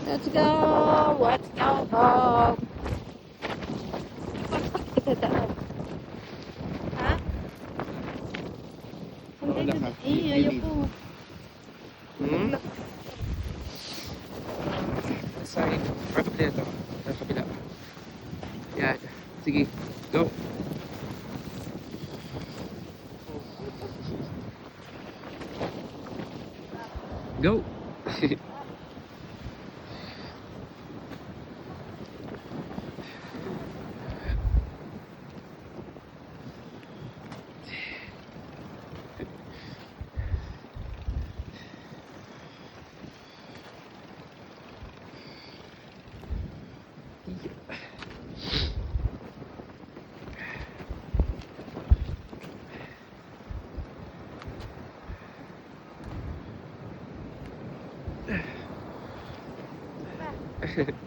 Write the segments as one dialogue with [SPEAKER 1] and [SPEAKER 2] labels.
[SPEAKER 1] Let's go! Let's go home! Ha?
[SPEAKER 2] Wala ka.
[SPEAKER 1] Ayoko.
[SPEAKER 2] Side. Ano ba ito? Sa kabila. Yan. Sige. Go. Go.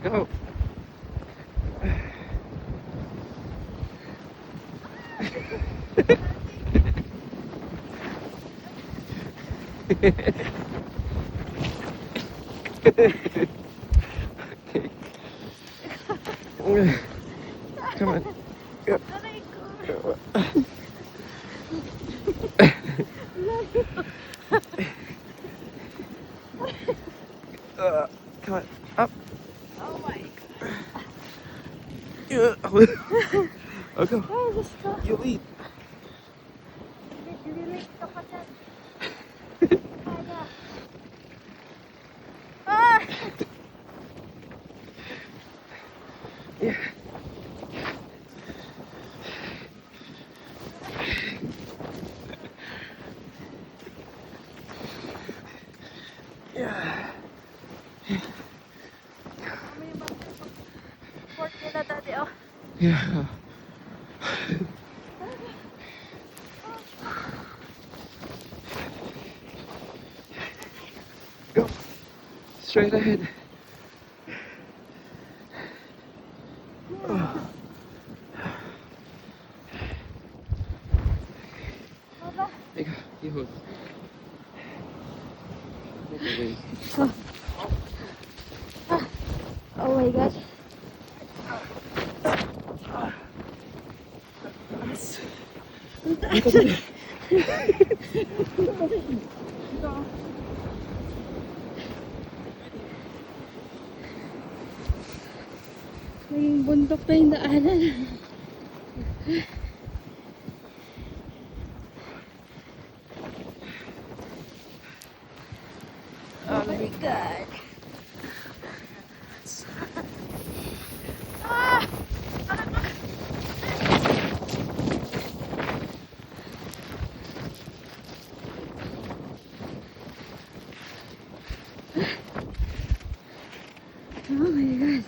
[SPEAKER 2] Go. Come on. Go. Go. Come on. Up.
[SPEAKER 1] Oh my
[SPEAKER 2] Oh, go.
[SPEAKER 1] God. Let's go.
[SPEAKER 2] You lead.
[SPEAKER 1] Lilit ka pa dyan. Kaya. Ah!
[SPEAKER 2] Yeah. Yeah.
[SPEAKER 1] Ano yung mga support nila dati, oh.
[SPEAKER 2] Yeah. Go. Straight ahead.
[SPEAKER 1] Baba.
[SPEAKER 2] There you go. You hold. Okay.
[SPEAKER 1] Oh my God. Naging bundok na yung daanan. Oh my God. Ah! Oh my God.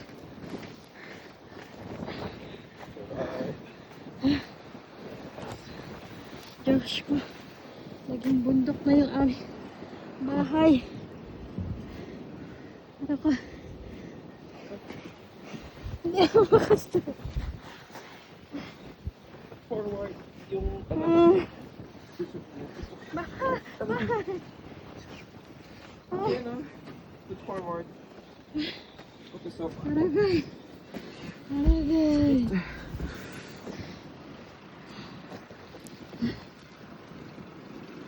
[SPEAKER 1] Diyos ko. Naging bundok na yung aming bahay. Ano ko? Hindi ako makasto.
[SPEAKER 2] Forward. Yung
[SPEAKER 1] Bakit? Bakit?
[SPEAKER 2] Yan o. Put forward. Focus up.
[SPEAKER 1] Aragay. Aragay.